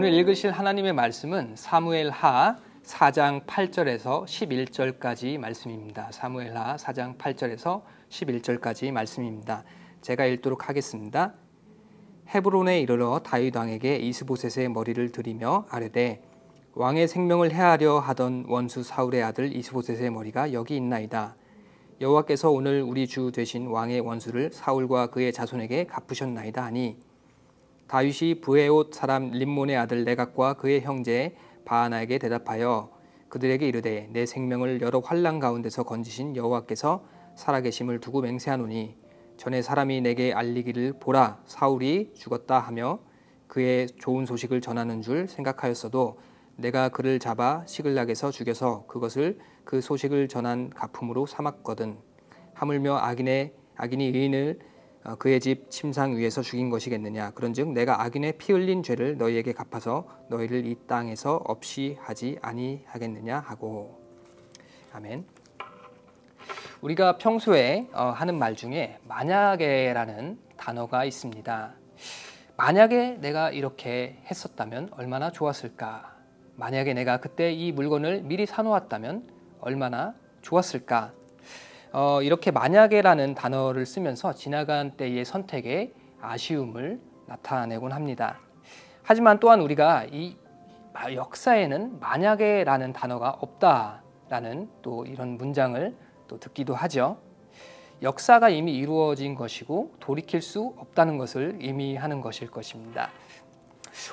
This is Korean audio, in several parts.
오늘 읽으실 하나님의 말씀은 사무엘하 4장 8절에서 11절까지 말씀입니다. 사무엘하 4장 8절에서 11절까지 말씀입니다. 제가 읽도록 하겠습니다. 헤브론에 이르러 다윗 왕에게 이스보셋의 머리를 들이며 아뢰되 왕의 생명을 해하려 하던 원수 사울의 아들 이스보셋의 머리가 여기 있나이다. 여호와께서 오늘 우리 주 되신 왕의 원수를 사울과 그의 자손에게 갚으셨나이다 하니 다윗이 브에옷 사람 림몬의 아들 네각과 그의 형제 바하나에게 대답하여 그들에게 이르되 내 생명을 여러 환난 가운데서 건지신 여호와께서 살아계심을 두고 맹세하노니 전에 사람이 내게 알리기를 보라 사울이 죽었다 하며 그의 좋은 소식을 전하는 줄 생각하였어도 내가 그를 잡아 시글락에서 죽여서 그것을 그 소식을 전한 가품으로 삼았거든. 하물며 악인이 의인을 그의 집 침상 위에서 죽인 것이겠느냐. 그런즉 내가 악인의 피 흘린 죄를 너희에게 갚아서 너희를 이 땅에서 없이 하지 아니하겠느냐 하고. 아멘. 우리가 평소에 하는 말 중에 만약에라는 단어가 있습니다. 만약에 내가 이렇게 했었다면 얼마나 좋았을까? 만약에 내가 그때 이 물건을 미리 사놓았다면 얼마나 좋았을까? 이렇게 만약에라는 단어를 쓰면서 지나간 때의 선택에 아쉬움을 나타내곤 합니다. 하지만 또한 우리가 이 역사에는 만약에라는 단어가 없다라는 또 이런 문장을 또 듣기도 하죠. 역사가 이미 이루어진 것이고 돌이킬 수 없다는 것을 의미하는 것일 것입니다.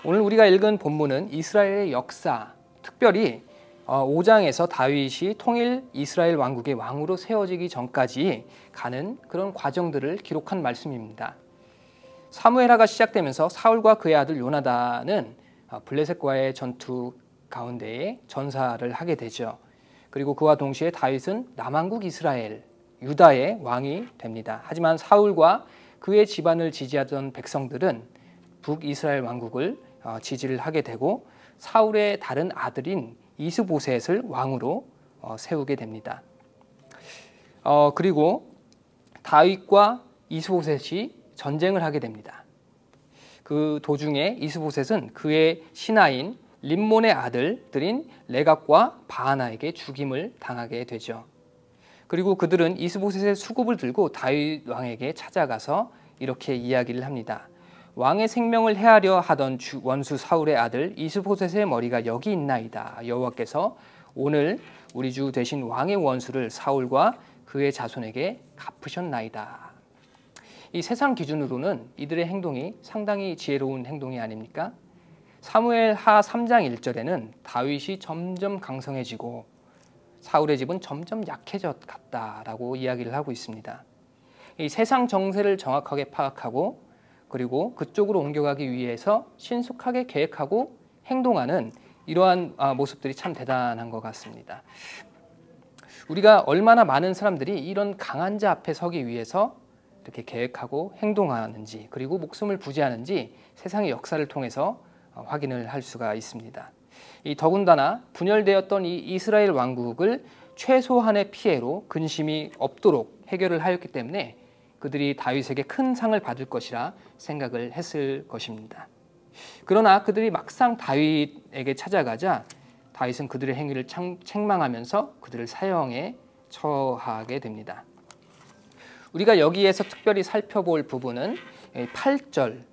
오늘 우리가 읽은 본문은 이스라엘의 역사, 특별히 5장에서 다윗이 통일 이스라엘 왕국의 왕으로 세워지기 전까지 가는 그런 과정들을 기록한 말씀입니다. 사무엘하가 시작되면서 사울과 그의 아들 요나단은 블레셋과의 전투 가운데에 전사를 하게 되죠. 그리고 그와 동시에 다윗은 남왕국 이스라엘, 유다의 왕이 됩니다. 하지만 사울과 그의 집안을 지지하던 백성들은 북이스라엘 왕국을 지지를 하게 되고 사울의 다른 아들인 이스보셋을 왕으로 세우게 됩니다. 그리고 다윗과 이스보셋이 전쟁을 하게 됩니다. 그 도중에 이스보셋은 그의 신하인 림몬의 아들들인 레갑과 바하나에게 죽임을 당하게 되죠. 그리고 그들은 이스보셋의 수급을 들고 다윗 왕에게 찾아가서 이렇게 이야기를 합니다. 왕의 생명을 해하려 하던 원수 사울의 아들 이스보셋의 머리가 여기 있나이다. 여호와께서 오늘 우리 주 되신 왕의 원수를 사울과 그의 자손에게 갚으셨나이다. 이 세상 기준으로는 이들의 행동이 상당히 지혜로운 행동이 아닙니까? 사무엘하 3장 1절에는 다윗이 점점 강성해지고 사울의 집은 점점 약해져 갔다라고 이야기를 하고 있습니다. 이 세상 정세를 정확하게 파악하고 그리고 그쪽으로 옮겨가기 위해서 신속하게 계획하고 행동하는 이러한 모습들이 참 대단한 것 같습니다. 우리가 얼마나 많은 사람들이 이런 강한 자 앞에 서기 위해서 이렇게 계획하고 행동하는지 그리고 목숨을 부지하는지 세상의 역사를 통해서 확인을 할 수가 있습니다. 더군다나 분열되었던 이 이스라엘 왕국을 최소한의 피해로 근심이 없도록 해결을 하였기 때문에 그들이 다윗에게 큰 상을 받을 것이라 생각을 했을 것입니다. 그러나 그들이 막상 다윗에게 찾아가자 다윗은 그들의 행위를 책망하면서 그들을 사형에 처하게 됩니다. 우리가 여기에서 특별히 살펴볼 부분은 8절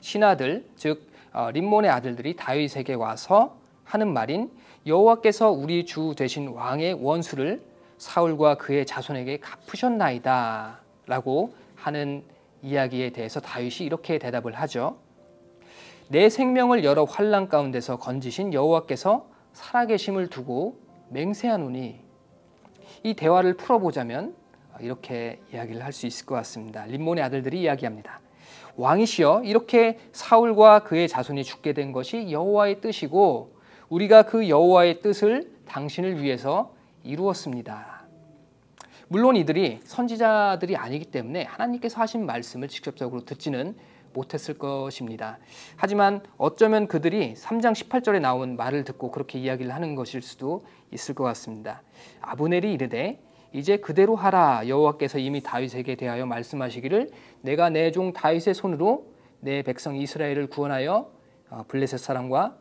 신하들 즉 림몬의 아들들이 다윗에게 와서 하는 말인 여호와께서 우리 주 되신 왕의 원수를 사울과 그의 자손에게 갚으셨나이다 라고 하는 이야기에 대해서 다윗이 이렇게 대답을 하죠. 내 생명을 여러 환난 가운데서 건지신 여호와께서 살아계심을 두고 맹세하노니. 이 대화를 풀어보자면 이렇게 이야기를 할 수 있을 것 같습니다. 림몬의 아들들이 이야기합니다. 왕이시여, 이렇게 사울과 그의 자손이 죽게 된 것이 여호와의 뜻이고 우리가 그 여호와의 뜻을 당신을 위해서 이루었습니다. 물론 이들이 선지자들이 아니기 때문에 하나님께서 하신 말씀을 직접적으로 듣지는 못했을 것입니다. 하지만 어쩌면 그들이 3장 18절에 나온 말을 듣고 그렇게 이야기를 하는 것일 수도 있을 것 같습니다. 아브넬이 이르되 이제 그대로 하라. 여호와께서 이미 다윗에게 대하여 말씀하시기를 내가 내 종 다윗의 손으로 내 백성 이스라엘을 구원하여 블레셋 사람과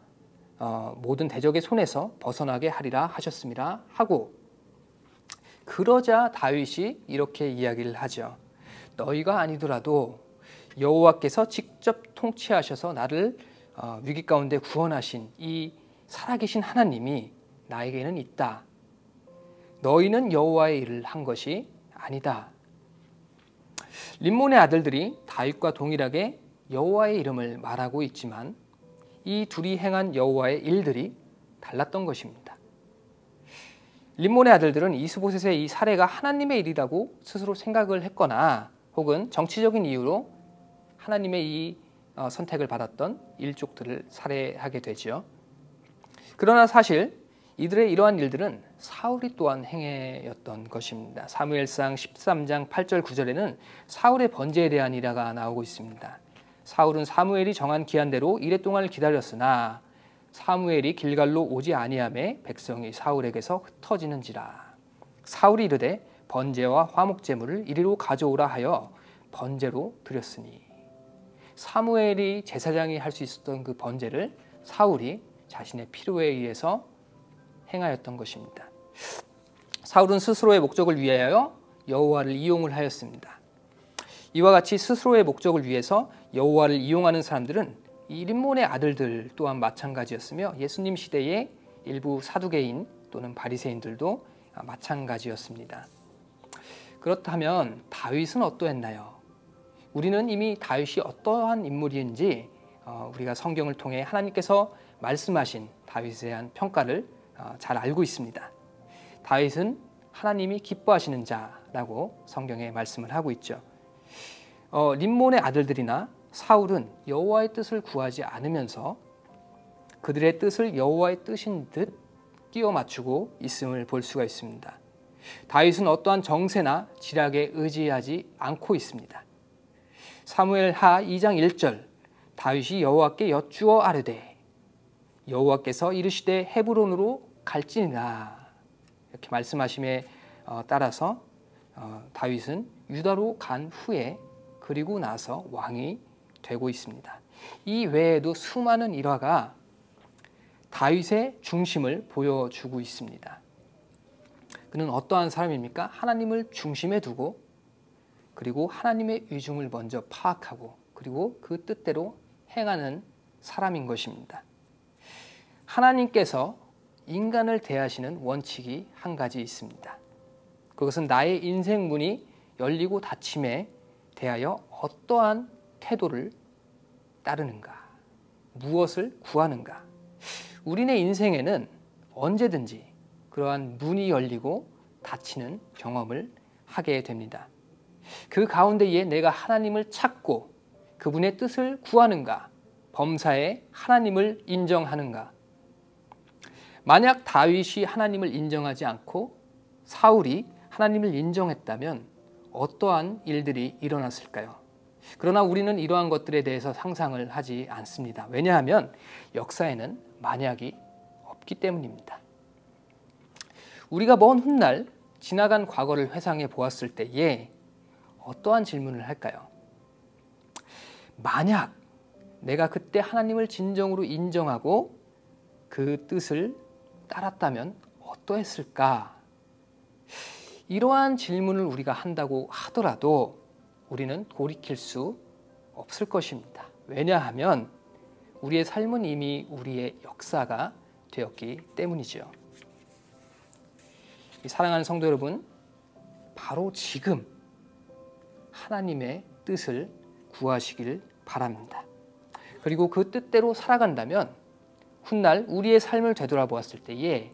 모든 대적의 손에서 벗어나게 하리라 하셨습니다 하고, 그러자 다윗이 이렇게 이야기를 하죠. 너희가 아니더라도 여호와께서 직접 통치하셔서 나를 위기 가운데 구원하신 이 살아계신 하나님이 나에게는 있다. 너희는 여호와의 일을 한 것이 아니다. 림몬의 아들들이 다윗과 동일하게 여호와의 이름을 말하고 있지만 이 둘이 행한 여호와의 일들이 달랐던 것입니다. 림몬의 아들들은 이스보셋의 이 살해가 하나님의 일이라고 스스로 생각을 했거나 혹은 정치적인 이유로 하나님의 이 선택을 받았던 일족들을 살해하게 되죠. 그러나 사실 이들의 이러한 일들은 사울이 또한 행해였던 것입니다. 사무엘상 13장 8절 9절에는 사울의 번제에 대한 일화가 나오고 있습니다. 사울은 사무엘이 정한 기한대로 이레 동안을 기다렸으나 사무엘이 길갈로 오지 아니하매 백성이 사울에게서 흩어지는지라. 사울이 이르되 번제와 화목 제물을 이리로 가져오라 하여 번제로 드렸으니, 사무엘이 제사장이 할 수 있었던 그 번제를 사울이 자신의 필요에 의해서 행하였던 것입니다. 사울은 스스로의 목적을 위하여 여호와를 이용을 하였습니다. 이와 같이 스스로의 목적을 위해서 여호와를 이용하는 사람들은 이 림몬의 아들들 또한 마찬가지였으며 예수님 시대의 일부 사두개인 또는 바리새인들도 마찬가지였습니다. 그렇다면 다윗은 어떠했나요? 우리는 이미 다윗이 어떠한 인물인지 우리가 성경을 통해 하나님께서 말씀하신 다윗에 대한 평가를 잘 알고 있습니다. 다윗은 하나님이 기뻐하시는 자라고 성경에 말씀을 하고 있죠. 림몬의 아들들이나 사울은 여호와의 뜻을 구하지 않으면서 그들의 뜻을 여호와의 뜻인 듯 끼워 맞추고 있음을 볼 수가 있습니다. 다윗은 어떠한 정세나 지략에 의지하지 않고 있습니다. 사무엘하 2장 1절, 다윗이 여호와께 여쭈어 아뢰되 여호와께서 이르시되 헤브론으로 갈지니라, 이렇게 말씀하심에 따라서 다윗은 유다로 간 후에 그리고 나서 왕이 되고 있습니다. 이 외에도 수많은 일화가 다윗의 중심을 보여주고 있습니다. 그는 어떠한 사람입니까? 하나님을 중심에 두고 그리고 하나님의 의중을 먼저 파악하고 그리고 그 뜻대로 행하는 사람인 것입니다. 하나님께서 인간을 대하시는 원칙이 한 가지 있습니다. 그것은 나의 인생 문이 열리고 닫힘에 대하여 어떠한 태도를 따르는가, 무엇을 구하는가. 우리네 인생에는 언제든지 그러한 문이 열리고 닫히는 경험을 하게 됩니다. 그 가운데에 내가 하나님을 찾고 그분의 뜻을 구하는가, 범사에 하나님을 인정하는가. 만약 다윗이 하나님을 인정하지 않고 사울이 하나님을 인정했다면 어떠한 일들이 일어났을까요? 그러나 우리는 이러한 것들에 대해서 상상을 하지 않습니다. 왜냐하면 역사에는 만약이 없기 때문입니다. 우리가 먼 훗날 지나간 과거를 회상해 보았을 때에 어떠한 질문을 할까요? 만약 내가 그때 하나님을 진정으로 인정하고 그 뜻을 따랐다면 어떠했을까? 이러한 질문을 우리가 한다고 하더라도 우리는 돌이킬 수 없을 것입니다. 왜냐하면 우리의 삶은 이미 우리의 역사가 되었기 때문이죠. 사랑하는 성도 여러분, 바로 지금 하나님의 뜻을 구하시길 바랍니다. 그리고 그 뜻대로 살아간다면 훗날 우리의 삶을 되돌아보았을 때에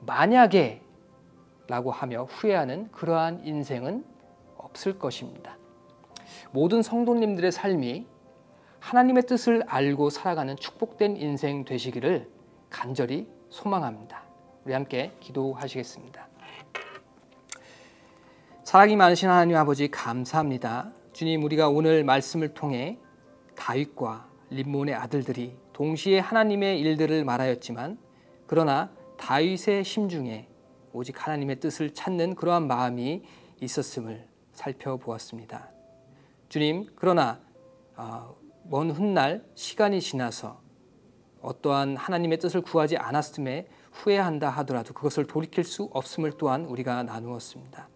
만약에 라고 하며 후회하는 그러한 인생은 없을 것입니다. 모든 성도님들의 삶이 하나님의 뜻을 알고 살아가는 축복된 인생 되시기를 간절히 소망합니다. 우리 함께 기도하시겠습니다. 사랑이 많으신 하나님 아버지, 감사합니다. 주님, 우리가 오늘 말씀을 통해 다윗과 림몬의 아들들이 동시에 하나님의 일들을 말하였지만 그러나 다윗의 심중에 오직 하나님의 뜻을 찾는 그러한 마음이 있었음을 살펴보았습니다. 주님, 그러나 먼 훗날 시간이 지나서 어떠한 하나님의 뜻을 구하지 않았음에 후회한다 하더라도 그것을 돌이킬 수 없음을 또한 우리가 나누었습니다.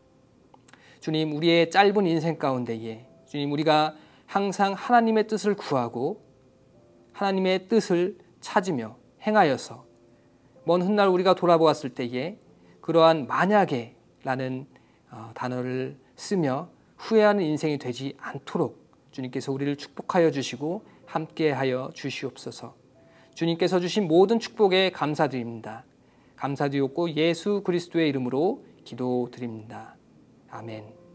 주님, 우리의 짧은 인생 가운데에 주님, 우리가 항상 하나님의 뜻을 구하고 하나님의 뜻을 찾으며 행하여서 먼 훗날 우리가 돌아보았을 때에 그러한 만약에 라는 단어를 쓰며 후회하는 인생이 되지 않도록 주님께서 우리를 축복하여 주시고 함께하여 주시옵소서. 주님께서 주신 모든 축복에 감사드립니다. 감사드리옵고 예수 그리스도의 이름으로 기도드립니다. 아멘.